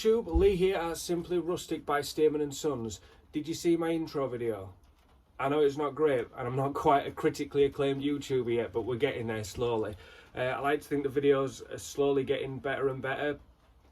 YouTube, Lee here at Simply Rustic by Stearman & Sons. Did you see my intro video? I know it's not great and I'm not quite a critically acclaimed YouTuber yet, but we're getting there slowly. I like to think the videos are slowly getting better and better.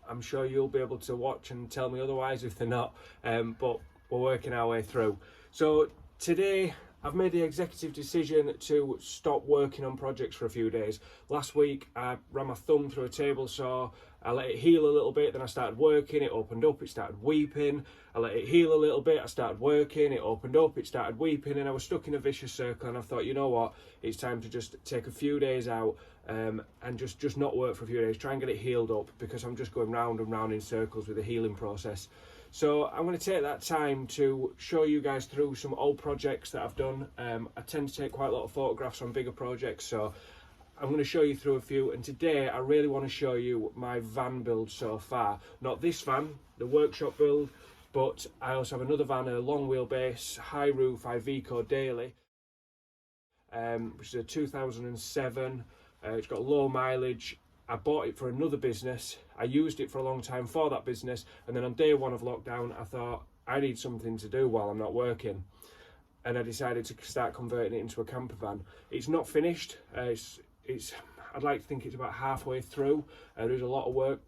I'm sure you'll be able to watch and tell me otherwise if they're not, but we're working our way through. So today I've made the executive decision to stop working on projects for a few days. Last week I ran my thumb through a table saw, I let it heal a little bit, then I started working, it opened up, it started weeping. I let it heal a little bit, I started working, it opened up, it started weeping, and I was stuck in a vicious circle. And I thought, you know what, it's time to just take a few days out and just not work for a few days, try and get it healed up, because I'm just going round and round in circles with the healing process. So I'm going to take that time to show you guys through some old projects that I've done. I tend to take quite a lot of photographs on bigger projects, so I'm going to show you through a few. And today I really want to show you my van build so far. Not this van, the workshop build, but I also have another van, a long wheelbase, high roof Iveco daily, which is a 2007. It's got low mileage. I bought it for another business. I used it for a long time for that business, and then on day one of lockdown I thought I need something to do while I'm not working, and I decided to start converting it into a camper van. It's not finished. I'd like to think it's about halfway through. There's a lot of work,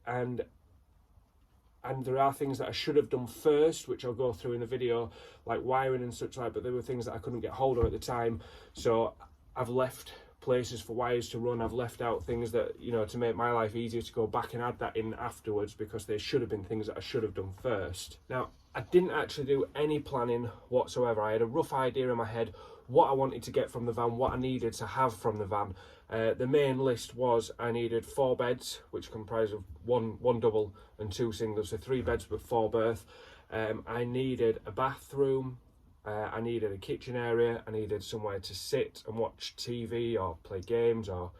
and there are things that I should have done first, which I'll go through in a video, like wiring and such like, but there were things that I couldn't get hold of at the time, so I've left places for wires to run. I've left out things that, you know, to make my life easier, to go back and add that in afterwards, because they should have been things that I should have done first. Now, I didn't actually do any planning whatsoever. I had a rough idea in my head what I wanted to get from the van, what I needed to have from the van. The main list was I needed 4 beds, which comprise of one double and 2 singles, so 3 beds with 4 berth. I needed a bathroom. I needed a kitchen area. I needed somewhere to sit and watch TV or play games or,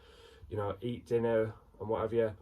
you know, eat dinner and what have you.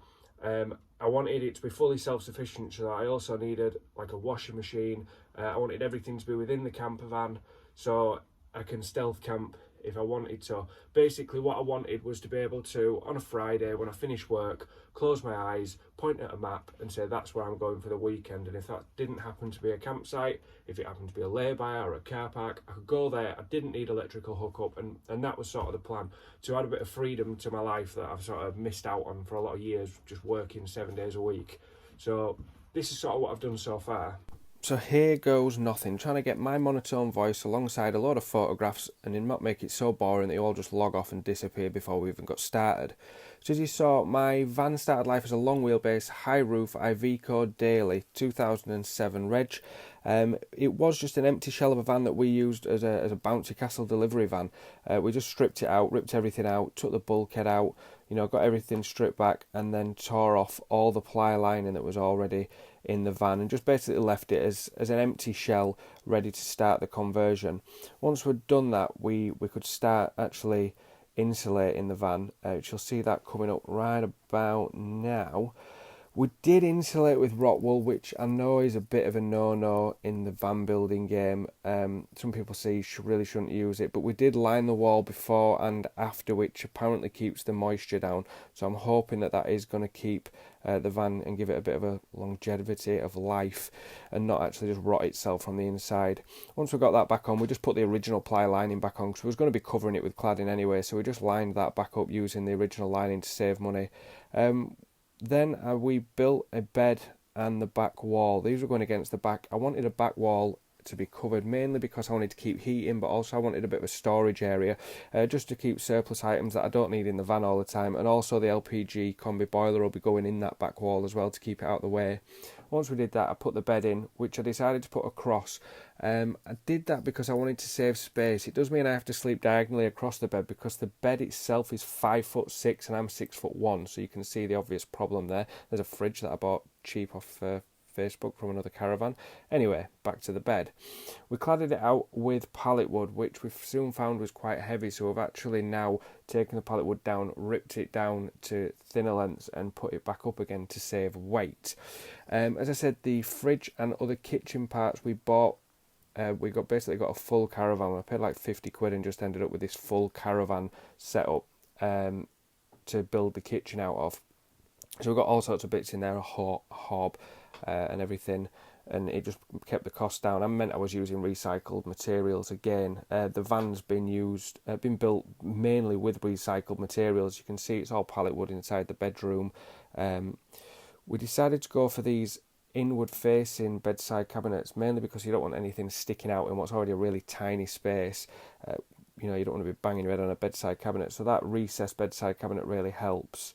I wanted it to be fully self-sufficient, so I also needed like a washing machine. I wanted everything to be within the camper van, so I can stealth camp if I wanted to. Basically what I wanted was to be able to, on a Friday when I finish work, close my eyes, point at a map and say that's where I'm going for the weekend. And if that didn't happen to be a campsite, if it happened to be a lay-by or a car park, I could go there. I didn't need electrical hookup, and that was sort of the plan, to add a bit of freedom to my life that I've sort of missed out on for a lot of years, just working 7 days a week. So this is sort of what I've done so far. So here goes nothing, trying to get my monotone voice alongside a lot of photographs and then not make it so boring that you all just log off and disappear before we even got started. So as you saw, my van started life as a long wheelbase, high roof Iveco daily, 2007 reg. It was just an empty shell of a van that we used as a bouncy castle delivery van. We just stripped it out, ripped everything out, took the bulkhead out, you know, got everything stripped back, and then tore off all the ply lining that was already in the van, and just basically left it as an empty shell ready to start the conversion. Once we'd done that, we could start actually insulating the van. You'll see that coming up right about now. We did insulate with rock wool, which I know is a bit of a no-no in the van building game. Some people say you really shouldn't use it, but we did line the wall before and after, which apparently keeps the moisture down. So I'm hoping that is going to keep the van and give it a bit of a longevity of life and not actually just rot itself from the inside. Once we got that back on, we just put the original ply lining back on, because we was going to be covering it with cladding anyway, so we just lined that back up using the original lining to save money. Then we built a bed and the back wall. These were going against the back. I wanted a back wall to be covered, mainly because I wanted to keep heat in, but also I wanted a bit of a storage area, just to keep surplus items that I don't need in the van all the time. And also the LPG combi boiler will be going in that back wall as well to keep it out of the way. Once we did that, I put the bed in, which I decided to put across. I did that because I wanted to save space. It does mean I have to sleep diagonally across the bed, because the bed itself is 5'6" and I'm 6'1", so you can see the obvious problem there. There's a fridge that I bought cheap off Facebook from another caravan. Anyway, back to the bed. We cladded it out with pallet wood, which we soon found was quite heavy, so we've actually now taken the pallet wood down, ripped it down to thinner lengths and put it back up again to save weight. As I said, the fridge and other kitchen parts we bought, we basically got a full caravan. I paid like 50 quid and just ended up with this full caravan setup to build the kitchen out of. So we've got all sorts of bits in there, a hob and everything, and it just kept the cost down. I was using recycled materials again. The van's been built mainly with recycled materials. You can see it's all pallet wood inside the bedroom. We decided to go for these inward facing bedside cabinets, mainly because you don't want anything sticking out in what's already a really tiny space. You don't want to be banging your head on a bedside cabinet, so that recessed bedside cabinet really helps.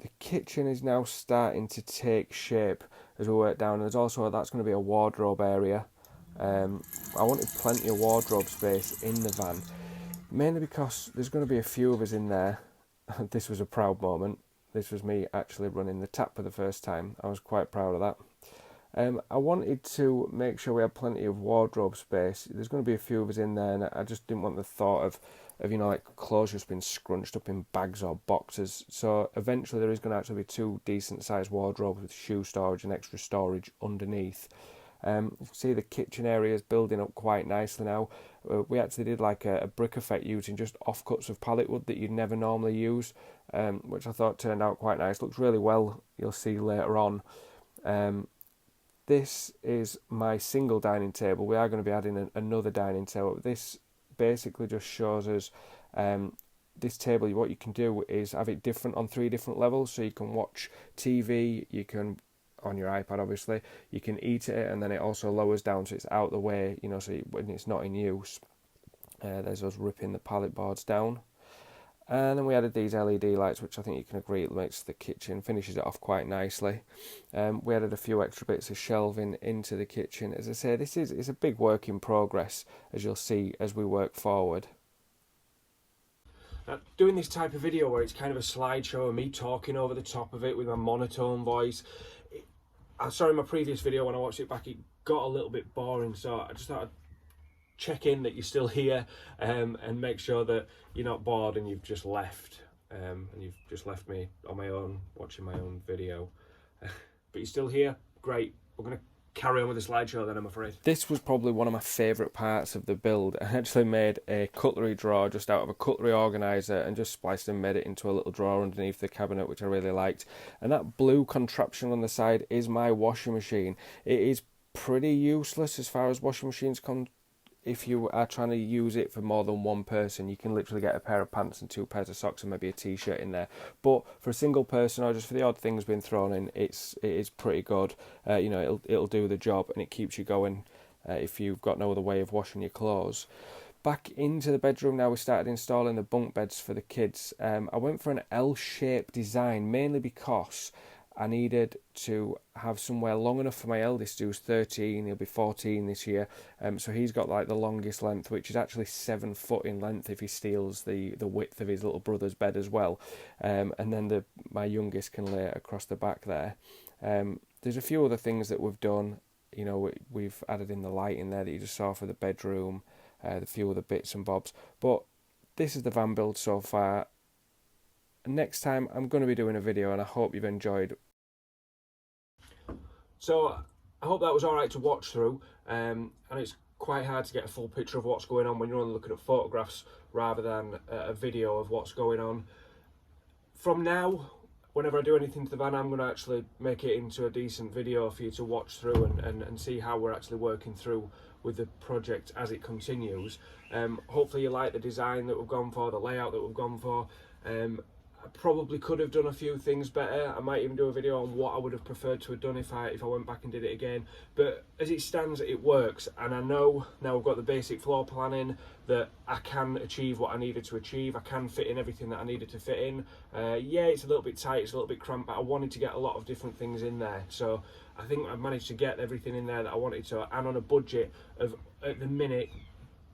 The kitchen is now starting to take shape as we work down. That's going to be a wardrobe area. I wanted plenty of wardrobe space in the van, mainly because there's going to be a few of us in there. This was a proud moment. This was me actually running the tap for the first time. I was quite proud of that. I wanted to make sure we had plenty of wardrobe space. There's going to be a few of us in there, and I just didn't want the thought of clothes just being scrunched up in bags or boxes. So eventually there is going to actually be 2 decent sized wardrobes with shoe storage and extra storage underneath. You can see the kitchen area is building up quite nicely now. We actually did a brick effect using just offcuts of pallet wood that you'd never normally use, which I thought turned out quite nice. Looks really well, you'll see later on. This is my single dining table. We are going to be adding another dining table. This basically just shows us this table. What you can do is have it different on 3 different levels, so you can watch TV, you can on your iPad obviously, you can eat it, and then it also lowers down so it's out the way, so when it's not in use. There's us ripping the pallet boards down. And then we added these LED lights, which I think you can agree it makes the kitchen, finishes it off quite nicely. We added a few extra bits of shelving into the kitchen. As I say, it's a big work in progress, as you'll see as we work forward. Now, doing this type of video where it's kind of a slideshow of me talking over the top of it with my monotone voice, I saw in my previous video when I watched it back, it got a little bit boring, so I just thought I'd check in that you're still here, and make sure that you're not bored and you've just left, and you've just left me on my own watching my own video. But you're still here, great. We're going to carry on with the slideshow then, I'm afraid. This was probably one of my favourite parts of the build. I actually made a cutlery drawer just out of a cutlery organiser and just spliced and made it into a little drawer underneath the cabinet, which I really liked. And that blue contraption on the side is my washing machine. It is pretty useless as far as washing machines come. If you are trying to use it for more than one person, you can literally get a pair of pants and 2 pairs of socks and maybe a t-shirt in there. But for a single person, or just for the odd things being thrown in, it is pretty good. It'll do the job, and it keeps you going if you've got no other way of washing your clothes. Back into the bedroom now, we started installing the bunk beds for the kids. I went for an L-shaped design, mainly because I needed to have somewhere long enough for my eldest, who's 13, he'll be 14 this year, so he's got the longest length, which is actually 7 foot in length if he steals the width of his little brother's bed as well, and then my youngest can lay it across the back there. There's a few other things that we've done. We've added in the light in there that you just saw for the bedroom, a few other bits and bobs, but this is the van build so far. Next time I'm going to be doing a video, and I hope you've enjoyed. So I hope that was alright to watch through, and it's quite hard to get a full picture of what's going on when you're only looking at photographs rather than a video of what's going on. From now, whenever I do anything to the van, I'm going to actually make it into a decent video for you to watch through and see how we're actually working through with the project as it continues. Hopefully you like the design that we've gone for, the layout that we've gone for. I probably could have done a few things better. I might even do a video on what I would have preferred to have done if I went back and did it again. But as it stands, it works, and I know now I've got the basic floor plan in that I can achieve what I needed to achieve. I can fit in everything that I needed to fit in. Yeah, it's a little bit tight, it's a little bit cramped, but I wanted to get a lot of different things in there. So I think I've managed to get everything in there that I wanted to, and on a budget of, at the minute,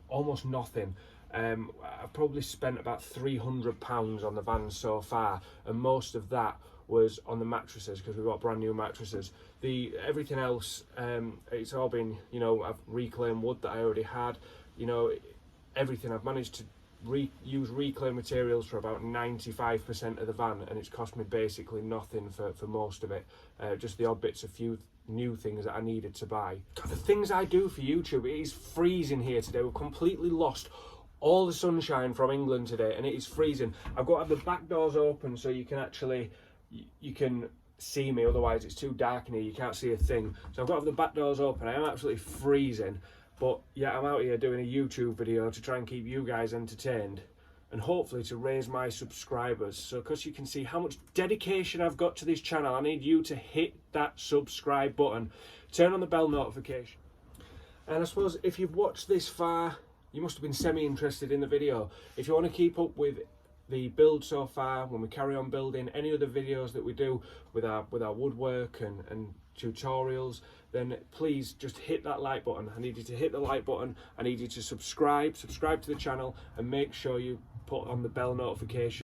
almost nothing. I've probably spent about £300 on the van so far, and most of that was on the mattresses because we've got brand new mattresses. Everything else, it's all been, I've reclaimed wood that I already had. Everything I've managed to use reclaimed materials for about 95% of the van, and it's cost me basically nothing for most of it. Just the odd bits, a few new things that I needed to buy. The things I do for YouTube, it is freezing here today. We've completely lost all the sunshine from England today, and it is freezing. I've got to have the back doors open so you can you can see me, otherwise it's too dark in here, you can't see a thing. So I've got the back doors open, I am absolutely freezing, but yeah, I'm out here doing a YouTube video to try and keep you guys entertained and hopefully to raise my subscribers. So because you can see how much dedication I've got to this channel, I need you to hit that subscribe button, turn on the bell notification. And I suppose if you've watched this far, you must have been semi-interested in the video. If you want to keep up with the build so far, when we carry on building, any other videos that we do with our woodwork and tutorials, then please just hit that like button. I need you to hit the like button. I need you to subscribe to the channel, and make sure you put on the bell notification.